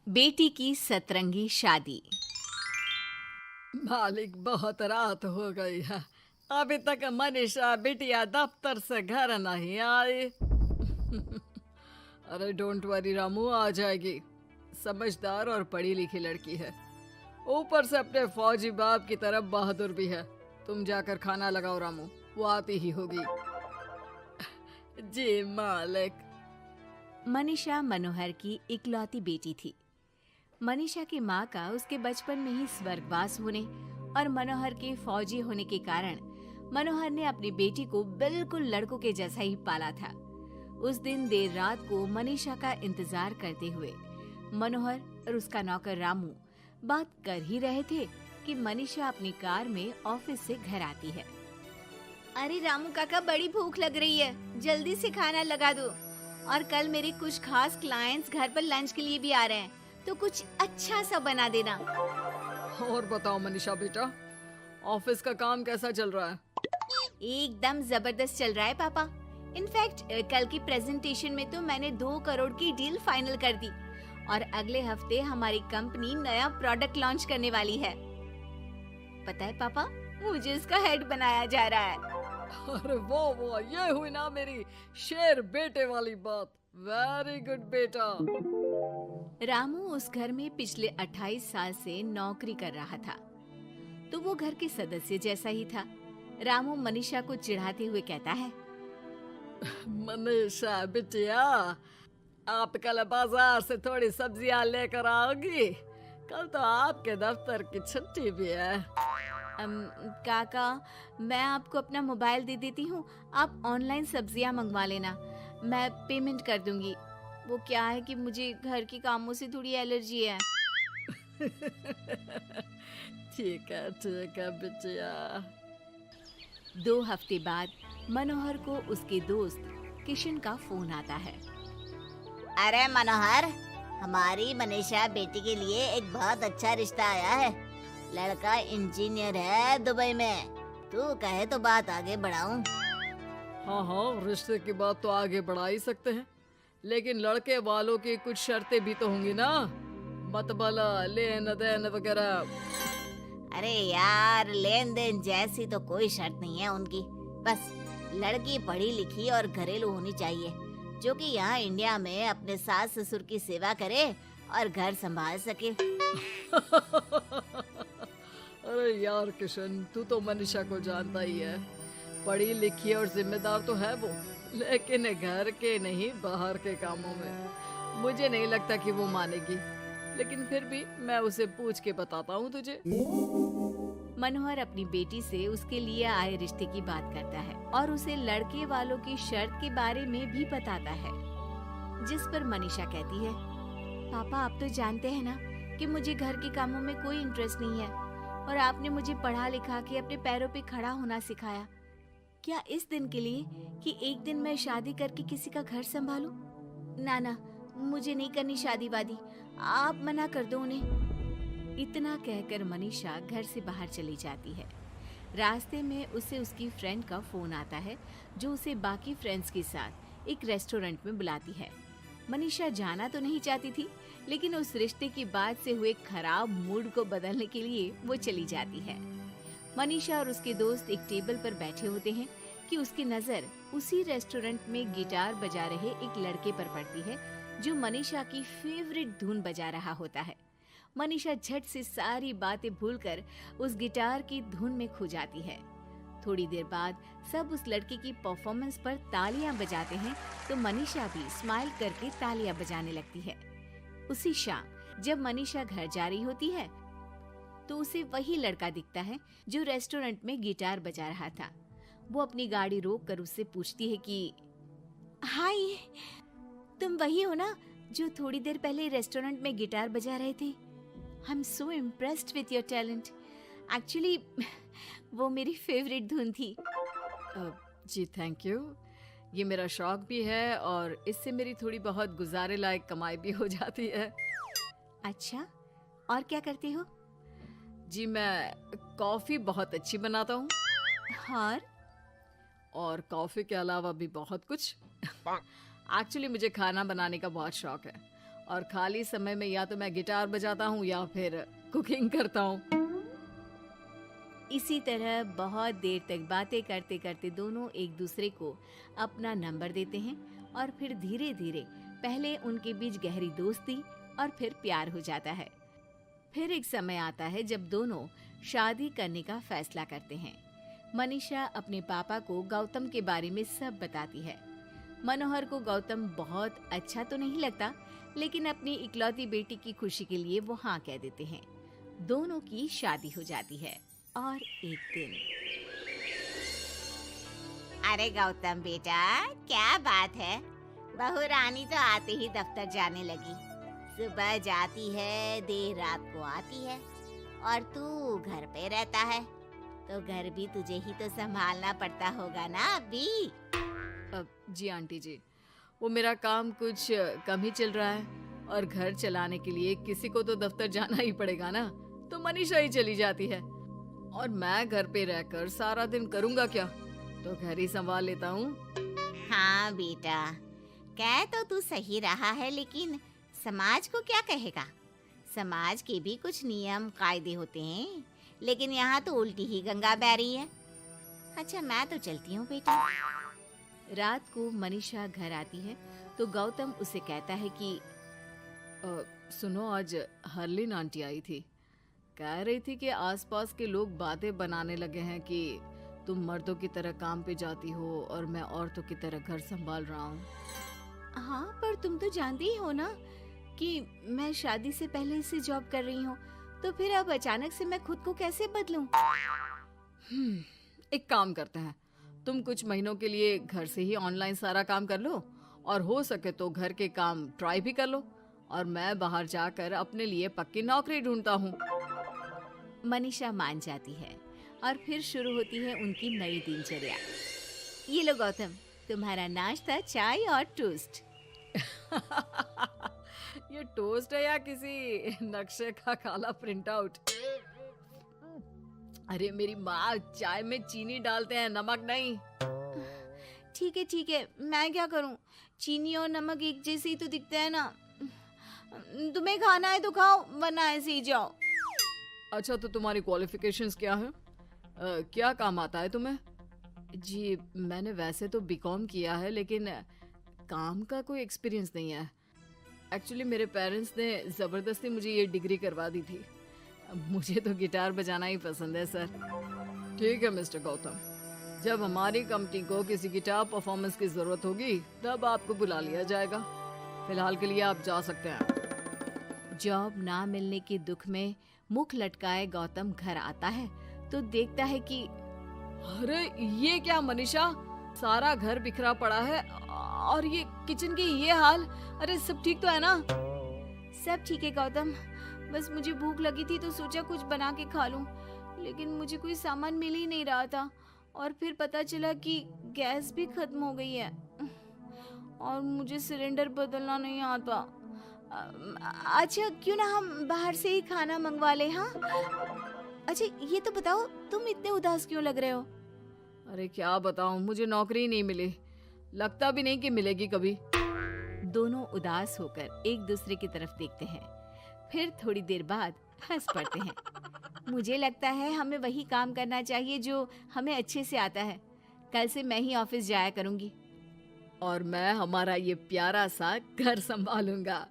बेटी की सतरंगी शादी। मालिक, बहुत रात हो गई है। अभी तक मनीषा बिटिया दफ्तर से घर नहीं आई। अरे डोंट वरी रामू, आ जाएगी। समझदार और पढ़ी लिखी लड़की है, ऊपर से अपने फौजी बाप की तरफ बहादुर भी है। तुम जाकर खाना लगाओ रामू, वो आती ही होगी। जी मालिक। मनीषा मनोहर की इकलौती बेटी थी। मनीषा की माँ का उसके बचपन में ही स्वर्गवास होने और मनोहर के फौजी होने के कारण मनोहर ने अपनी बेटी को बिल्कुल लड़कों के जैसा ही पाला था। उस दिन देर रात को मनीषा का इंतजार करते हुए मनोहर और उसका नौकर रामू बात कर ही रहे थे कि मनीषा अपनी कार में ऑफिस से घर आती है। अरे रामू काका, बड़ी भूख लग रही है, जल्दी से खाना लगा दो। और कल मेरे कुछ खास क्लाइंट्स घर पर लंच के लिए भी आ रहे हैं, तो कुछ अच्छा सा बना देना। और बताओ मनीषा बेटा, ऑफिस का काम कैसा चल रहा है? एकदम जबरदस्त चल रहा है पापा। इनफैक्ट कल की प्रेजेंटेशन में तो मैंने 2 करोड़ की डील फाइनल कर दी और अगले हफ्ते हमारी कंपनी नया प्रोडक्ट लॉन्च करने वाली है। पता है पापा, मुझे इसका हेड बनाया जा रहा है। अरे वो ये हुई ना मेरी शेर बेटे वाली बात। वेरी गुड बेटा। रामू उस घर में पिछले 28 साल से नौकरी कर रहा था, तो वो घर के सदस्य जैसा ही था। रामू मनीषा को चिढ़ाते हुए कहता है, मनीषा बिटिया, आप कल बाजार से थोड़ी सब्जियां लेकर आओगी? कल तो आपके दफ्तर की छुट्टी भी है। काका, मैं आपको अपना मोबाइल दे देती हूँ, आप ऑनलाइन सब्जियाँ मंगवा लेना, मैं पेमेंट कर दूंगी। वो क्या है कि मुझे घर के कामों से थोड़ी एलर्जी है। ठीक है बिटिया। 2 हफ्ते बाद मनोहर को उसके दोस्त किशन का फोन आता है। अरे मनोहर, हमारी मनीषा बेटी के लिए एक बहुत अच्छा रिश्ता आया है। लड़का इंजीनियर है दुबई में। तू कहे तो बात आगे बढ़ाऊं। हाँ, रिश्ते की बात तो आगे बढ़ा ही सकते हैं, लेकिन लड़के वालों की कुछ शर्तें भी तो होंगी ना, मतबला लेन देन वगैरह। अरे यार, लेन देन जैसी तो कोई शर्त नहीं है उनकी। बस लड़की पढ़ी लिखी और घरेलू होनी चाहिए, जो कि यहाँ इंडिया में अपने सास ससुर की सेवा करे और घर संभाल सके। अरे यार किशन, तू तो मनीषा को जानता ही है, पढ़ी लिखी और जिम्मेदार तो है वो, लेकिन घर के नहीं बाहर के कामों में मुझे नहीं लगता कि वो मानेगी। लेकिन फिर भी मैं उसे पूछ के बताता हूँ तुझे। मनोहर अपनी बेटी से उसके लिए आए रिश्ते की बात करता है और उसे लड़के वालों की शर्त के बारे में भी बताता है, जिस पर मनीषा कहती है, पापा आप तो जानते हैं ना कि मुझे घर के कामों में कोई इंटरेस्ट नहीं है और आपने मुझे पढ़ा लिखा के अपने पैरों पे खड़ा होना सिखाया। क्या इस दिन के लिए कि एक दिन मैं शादी करके किसी का घर संभालूं? ना, मुझे नहीं करनी शादी वादी, आप मना कर दो उन्हें। इतना कहकर मनीषा घर से बाहर चली जाती है। रास्ते में उसे उसकी फ्रेंड का फोन आता है, जो उसे बाकी फ्रेंड्स के साथ एक रेस्टोरेंट में बुलाती है। मनीषा जाना तो नहीं चाहती थी, लेकिन उस रिश्ते की बात से हुए खराब मूड को बदलने के लिए वो चली जाती है। मनीषा और उसके दोस्त एक टेबल पर बैठे होते हैं कि उसकी नजर उसी रेस्टोरेंट में गिटार बजा रहे एक लड़के पर पड़ती है, जो मनीषा की फेवरेट धुन बजा रहा होता है। मनीषा झट से सारी बातें भूलकर उस गिटार की धुन में खो जाती है। थोड़ी देर बाद सब उस लड़के की परफॉर्मेंस पर तालियां बजाते हैं, तो मनीषा भी स्माइल करके तालियां बजाने लगती है। उसी शाम जब मनीषा घर जा रही होती है, तो उसे वही लड़का दिखता है जो रेस्टोरेंट में गिटार बजा रहा था। वो अपनी गाड़ी रोक कर उससे पूछती है कि हाय, तुम वही हो ना जो थोड़ी देर पहले रेस्टोरेंट में गिटार बजा रहे थे? I am so impressed with your talent. Actually वो मेरी फेवरेट धुन थी। जी थैंक यू, ये मेरा शौक भी है और इससे मेरी थोड़ी बहुत गुजारे लायक कमाई भी हो जाती है। अच्छा, और क्या करते हो? जी मैं कॉफ़ी बहुत अच्छी बनाता हूँ, और कॉफ़ी के अलावा भी बहुत कुछ। एक्चुअली मुझे खाना बनाने का बहुत शौक है और खाली समय में या तो मैं गिटार बजाता हूँ या फिर कुकिंग करता हूँ। इसी तरह बहुत देर तक बातें करते करते दोनों एक दूसरे को अपना नंबर देते हैं और फिर धीरे धीरे पहले उनके बीच गहरी दोस्ती और फिर प्यार हो जाता है। फिर एक समय आता है जब दोनों शादी करने का फैसला करते हैं। मनीषा अपने पापा को गौतम के बारे में सब बताती है। मनोहर को गौतम बहुत अच्छा तो नहीं लगता, लेकिन अपनी इकलौती बेटी की खुशी के लिए वो हाँ कह देते हैं। दोनों की शादी हो जाती है। और एक दिन, अरे गौतम बेटा, क्या बात है, बहू रानी तो आते ही दफ्तर जाने लगी। सुबह जाती है, देर रात को आती है, और तू घर पे रहता है, तो घर भी तुझे ही तो संभालना पड़ता होगा ना अभी। जी आंटी जी, वो मेरा काम कुछ कम ही चल रहा है और घर चलाने के लिए किसी को तो दफ्तर जाना ही पड़ेगा ना, तो मनीषा ही चली जाती है और मैं घर पे रहकर सारा दिन करूँगा क्या, तो घर ही संभाल लेता हूँ। हाँ बेटा, कह तो तू सही रहा है, लेकिन समाज को क्या कहेगा? समाज के भी कुछ नियम कायदे होते हैं, लेकिन यहाँ तो उल्टी ही गंगा बह रही है। अच्छा, मैं तो चलती हूँ बेटा। रात को मनीषा घर आती है तो गौतम उसे कहता है कि सुनो, आज हरलीन आंटी आई थी, कह रही थी कि आसपास के लोग बातें बनाने लगे हैं कि तुम मर्दों की तरह काम पे जाती हो और मैं औरतों की तरह घर संभाल रहा हूँ। हाँ, पर तुम तो जानती ही हो ना कि मैं शादी से पहले से जॉब कर रही हूँ, तो फिर अब अचानक से मैं खुद को कैसे बदलूं? एक काम करते हैं, तुम कुछ महीनों के लिए घर से ही ऑनलाइन सारा काम कर लो और हो सके तो घर के काम ट्राई भी कर लो, और मैं बाहर जाकर अपने लिए पक्की नौकरी ढूंढता हूँ। मनीषा मान जाती है और फिर शुरू होती है उनकी नई दिनचर्या। ये लो गौतम, तुम्हारा नाश्ता, चाय और टोस्ट। ये टोस्ट है या किसी नक्शे का काला प्रिंट आउट? अरे मेरी माँ, चाय में चीनी डालते हैं, नमक नहीं। ठीक है, मैं क्या करूं? चीनी और नमक एक जैसे ही तो दिखते हैं ना। तुम्हें खाना है तो खाओ, वरना ऐसे ही जाओ। अच्छा, तो तुम्हारी क्वालिफिकेशंस क्या है? क्या काम आता है तुम्हें? जी, मैंने वैसे तो बीकॉम किया है, लेकिन काम का कोई एक्सपीरियंस नहीं है। एक्चुअली मेरे पेरेंट्स ने ज़बरदस्ती मुझे ये डिग्री करवा दी थी। मुझे तो गिटार बजाना ही पसंद है सर। ठीक है मिस्टर गौतम, जब हमारी कंपनी को किसी गिटार परफॉर्मेंस की ज़रूरत होगी तब आपको बुला लिया जाएगा। फिलहाल के लिए आप जा सकते हैं। जॉब ना मिलने के दुख में मुख लटकाए गौतम घर आता है तो देखता है कि अरे ये क्या मनीषा, सारा घर बिखरा पड़ा है और ये किचन की ये हाल। अरे सब ठीक तो है ना? सब ठीक है गौतम, बस मुझे भूख लगी थी तो सोचा कुछ बना के खा लूं, लेकिन मुझे कोई सामान मिल ही नहीं रहा था और फिर पता चला कि गैस भी खत्म हो गई है और मुझे सिलेंडर बदलना नहीं आता। अच्छा, क्यों ना हम बाहर से ही खाना मंगवा ले? हाँ, अच्छा ये तो बताओ, तुम इतने उदास क्यों लग रहे हो? अरे क्या बताऊं, मुझे नौकरी नहीं मिली, लगता भी नहीं कि मिलेगी कभी। दोनों उदास होकर एक दूसरे की तरफ देखते हैं, फिर थोड़ी देर बाद हंस पड़ते हैं। मुझे लगता है हमें वही काम करना चाहिए जो हमें अच्छे से आता है। कल से मैं ही ऑफिस जाया करूंगी। और मैं हमारा ये प्यारा सा घर संभालूंगा।